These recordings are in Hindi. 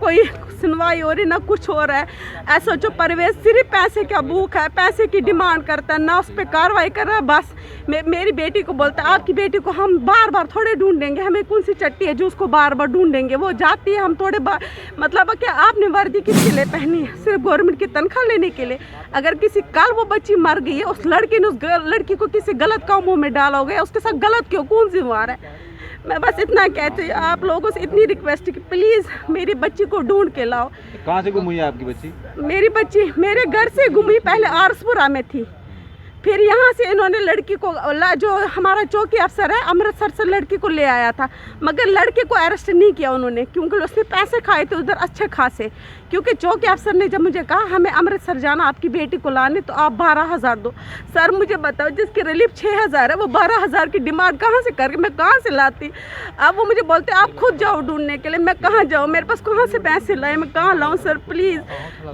कोई सुनवाई हो रही ना कुछ हो रहा है। SHO परवेज सिर्फ पैसे का भूख है, पैसे की डिमांड करता है, ना उस पर कार्रवाई कर रहा है। बस मेरी बेटी को बोलता है आपकी बेटी को हम बार बार थोड़े ढूंढेंगे, हमें कौन सी चट्टी है जो उसको बार बार ढूंढेंगे। वो जाती है, हम थोड़े बार मतलब क्या आपने वर्दी किसके लिए पहनी है? सिर्फ गवर्नमेंट की तनख्वाह लेने के लिए। अगर किसी कल वो बच्ची मर गई है, उस लड़के ने उस लड़की को किसी गलत कामों में डाला हो गया, उसके साथ गलत क्यों, कौन जिम्मेवार है? मैं बस इतना कहती हूँ, आप लोगों से इतनी रिक्वेस्ट कि प्लीज़ मेरी बच्ची को ढूंढ के लाओ। कहाँ से गुम हुई है आपकी बच्ची? मेरी बच्ची मेरे घर से गुम हुई, पहले आरसपुरा में थी, फिर यहाँ से इन्होंने लड़की को, जो हमारा चौकी अफसर है अमृतसर से लड़की को ले आया था, मगर लड़के को अरेस्ट नहीं किया उन्होंने, क्योंकि उसने पैसे खाए थे उधर अच्छे खासे। क्योंकि चौकी अफसर ने जब मुझे कहा हमें अमृतसर जाना आपकी बेटी को लाने, तो आप 12,000 दो। सर मुझे बताओ, जिसकी रिलीफ 6,000 है, वो 12,000 की डिमांड कहाँ से करके मैं कहाँ से लाती? अब वो मुझे बोलते आप खुद जाओ ढूंढने के लिए। मैं कहाँ जाऊँ, मेरे पास कहाँ से पैसे लाए, मैं कहाँ लाऊँ? सर प्लीज़,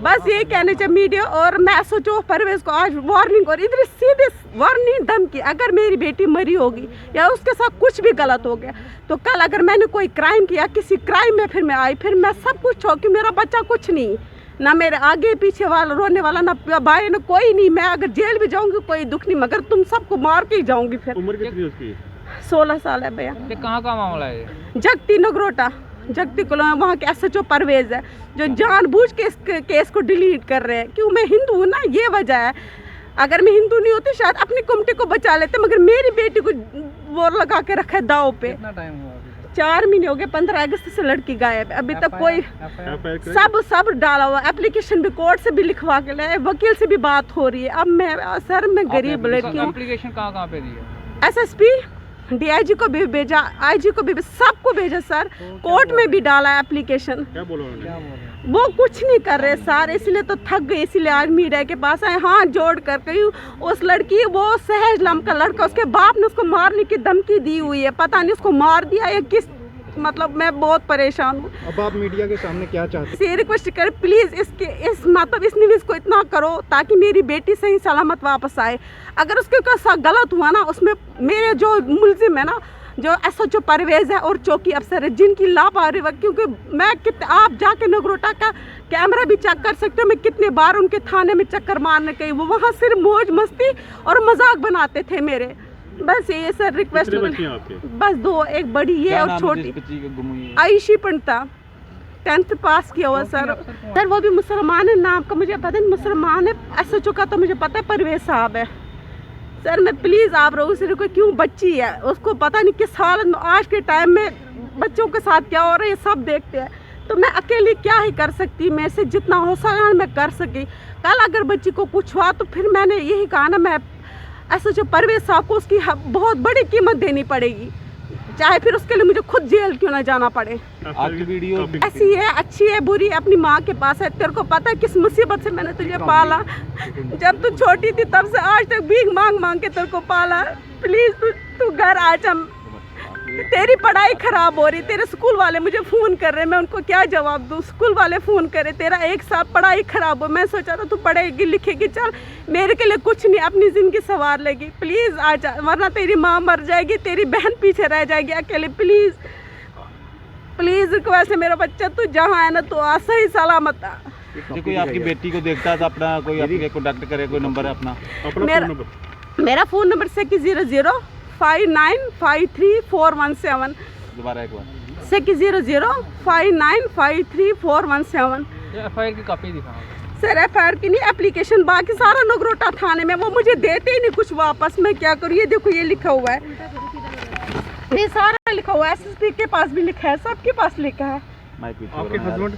बस ये कहने चाहिए मीडिया। और मैं SHO परवेज को आज वार्निंग, और इधर सीधे वार्निंग धमकी, अगर मेरी बेटी मरी होगी या उसके साथ कुछ भी गलत हो गया, तो कल अगर मैंने कोई क्राइम किया, किसी क्राइम में फिर मैं आई, फिर मैं सब कुछ छोड़ के, मेरा बच्चा कुछ नहीं, ना मेरे आगे पीछे वाला रोने वाला, ना भाई, ना कोई नहीं। मैं अगर जेल भी जाऊंगी कोई दुख नहीं, मगर तुम सबको मार के ही जाऊंगी। फिर उम्र कितनी है उसकी? 16 साल है भैया। कहाँ का मामला है? जगती नगरोटा, जगती कॉलोनी, वहाँ के SHO परवेज है जो जानबूझ के इस केस को डिलीट कर रहे हैं। क्यों? मैं हिंदू हूँ ना, ये वजह है। अगर मैं हिंदू नहीं होती शायद अपनी कम्युनिटी को बचा लेते, मगर मेरी बेटी को वो लगा के रखा है दाव पे। कितना टाइम हुआ? 4 महीने हो गए, 15 अगस्त से लड़की गायब है, अभी तक कोई सब डाला हुआ। एप्लीकेशन भी कोर्ट से भी लिखवा के लाए, वकील से भी बात हो रही है। अब मैं गरीब लड़की हूँ। एप्लीकेशन कहाँ पे दी है? SSP DIG को भी भेजा, IG को भी, सबको भेजा सर, कोर्ट में भी डाला एप्लीकेशन। क्या बोला उन्होंने? वो कुछ नहीं कर रहे सर, इसलिए तो थक गई, इसलिए आज मीडिया के पास आए, हाथ जोड़ कर कही। उस लड़की, वो सहज लम का लड़का, उसके बाप ने उसको मारने की धमकी दी हुई है, पता नहीं उसको मार दिया या किस, मतलब मैं बहुत परेशान हूँ। अब आप मीडिया के सामने क्या चाहते हैं? रिक्वेस्ट कर प्लीज़, इस न्यूज़ को इतना करो ताकि मेरी बेटी सही सलामत वापस आए। अगर उसके साथ गलत हुआ ना, उसमें मेरे जो मुलजिम है ना, जो SHO परवेज है और चौकी अफसर है, जिनकी लापरवाही, क्योंकि मैं आप जाके नगरोटा का कैमरा भी चेक कर सकते हो, मैं कितने बार उनके थाने में चक्कर मारने गई, वो वहाँ सिर्फ मौज मस्ती और मजाक बनाते थे मेरे। बस ये सर रिक्वेस्ट, बस 2, एक बड़ी ये और छोटी आयशी पंडिता, 10th पास किया हुआ सर। वो भी मुसलमान है, नाम का मुझे पता नहीं, मुसलमान है। SHO का तो मुझे पता है परवेज साहब है। सर मैं प्लीज़ आप लोगों से, कोई क्यों बच्ची है, उसको पता नहीं किस हालत में, आज के टाइम में बच्चों के साथ क्या हो रहा है ये सब देखते हैं, तो मैं अकेली क्या ही कर सकती, मेरे से जितना हो सका मैं कर सकी। कल अगर बच्ची को कुछ हुआ तो फिर मैंने यही कहा ना, मैं SHO परवेज साहब को उसकी बहुत बड़ी कीमत देनी पड़ेगी, चाहे फिर उसके लिए मुझे खुद जेल क्यों ना जाना पड़े। आपकी वीडियो ऐसी है, अच्छी है, बुरी, अपनी माँ के पास है। तेरे को पता है किस मुसीबत से मैंने तुझे पाला, जब तू छोटी थी तब से आज तक भीख मांग मांग के तेरे को पाला। प्लीज़ तू घर आ जा, तेरी पढ़ाई खराब हो रही, तेरे स्कूल वाले मुझे फ़ोन कर रहे हैं, मैं उनको क्या जवाब दूँ? स्कूल वाले फ़ोन करे, तेरा एक साल पढ़ाई खराब हो, मैं सोचा था तू पढ़ेगी लिखेगी, चल मेरे के लिए कुछ नहीं, अपनी ज़िंदगी संवार लेगी, प्लीज़ आ जा, वरना तेरी माँ मर जाएगी, तेरी बहन पीछे रह जाएगी अकेले। प्लीज़ प्लीज़ रिक्वेस्ट है, मेरा बच्चा तू जहाँ है ना तो आ, सही सलामत आ। कोई आपकी बेटी को देखता है तो अपना कोई आपके कॉन्टैक्ट करे, कोई नंबर है अपना? मेरा फ़ोन नंबर 6005953417। दोबारा एक बार। 6005953417। FIR की कॉपी दिखाओ सर। FIR की नहीं, एप्लीकेशन, बाकी सारा नगरोटा थाने में, वो मुझे देते ही नहीं कुछ वापस, मैं क्या करूँ? ये देखो, ये लिखा हुआ है, ये सारा लिखा हुआ है, SSP के पास भी लिखा है, सबके पास लिखा है। आपके हस्बैंड?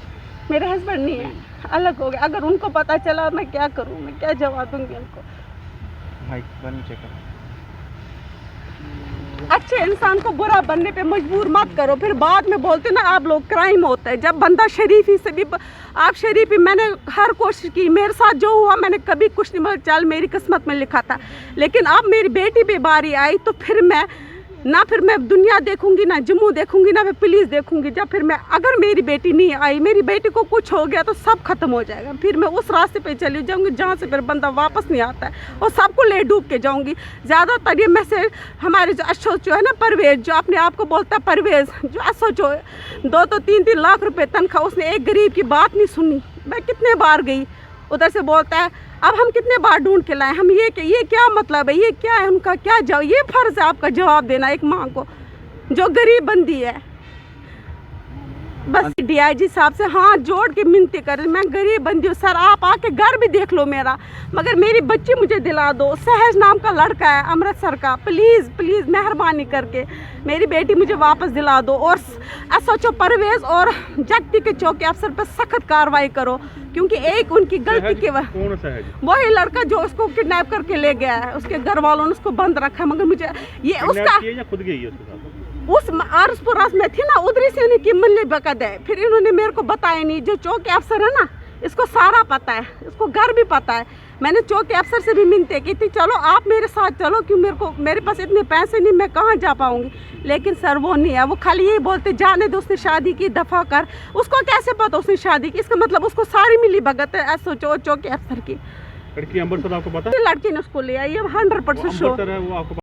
मेरे हस्बैंड नहीं है, अलग हो गए। अगर उनको पता चला मैं क्या करूँ, मैं क्या जवाब दूंगी उनको? अच्छे इंसान को बुरा बनने पे मजबूर मत करो, फिर बाद में बोलते ना आप लोग क्राइम होता है। जब बंदा शरीफी से भी, आप शरीफी, मैंने हर कोशिश की, मेरे साथ जो हुआ मैंने कभी कुछ नहीं बोला, चल मेरी किस्मत में लिखा था, लेकिन अब मेरी बेटी पे बारी आई तो फिर मैं ना फिर मैं दुनिया देखूंगी, ना जम्मू देखूंगी, ना मैं पुलिस देखूंगी। जब फिर मैं, अगर मेरी बेटी नहीं आई, मेरी बेटी को कुछ हो गया तो सब खत्म हो जाएगा। फिर मैं उस रास्ते पे चली जाऊंगी जहाँ से फिर बंदा वापस नहीं आता है, और सबको ले डूब के जाऊंगी। ज़्यादातर ये मैसेज हमारे जो एसओएच है ना, परवेज, जो अपने आप को बोलता है परवेज, जो एसओएच 2-3 लाख रुपए तनख्वाह, उसने एक गरीब की बात नहीं सुनी। मैं कितने बार गई, उधर से बोलता है अब हम कितने बार ढूंढ के लाए, हम ये क्या मतलब है, ये क्या है, उनका क्या जवाब, ये फर्ज है आपका जवाब देना एक माँ को जो गरीब बंदी है। बस डीआईजी साहब से हाथ जोड़ के मिनती कर, मैं गरीब बंदी हूँ सर, आप आके घर भी देख लो मेरा, मगर मेरी बच्ची मुझे दिला दो। सहज नाम का लड़का है अमृतसर का, प्लीज़ प्लीज़ मेहरबानी करके मेरी बेटी मुझे वापस दिला दो। और एसओएच परवेज और जगती के चौकी अफसर पर सख्त कार्रवाई करो, क्योंकि एक उनकी गलती की कौन सा है? वही लड़का जो उसको किडनैप करके ले गया है, उसके घर वालों ने उसको बंद रखा है। मगर मुझे ये उसका या खुद गई है उसके साथ? उस आरसपुरास में थी ना, उधर से उन्हें की मल्ले बकद है। फिर इन्होंने मेरे को बताया नहीं, जो चौकी अफसर है ना, इसको सारा पता है, इसको घर भी पता है। मैंने चौकी अफसर से भी मिन्नतें की थी, चलो आप मेरे साथ चलो, क्यों मेरे पास इतने पैसे नहीं, मैं कहाँ जा पाऊंगी। लेकिन सर वो नहीं है, वो खाली यही बोलते जाने दो, उसने शादी की, दफा कर। उसको कैसे पता उसने शादी की? इसका मतलब उसको सारी मिली भगत है एसओएच चौकी अफसर की। लड़की अमृतसर आपको पता? लड़की ने उसको लिया, ये 100% श्योर। है वो आपको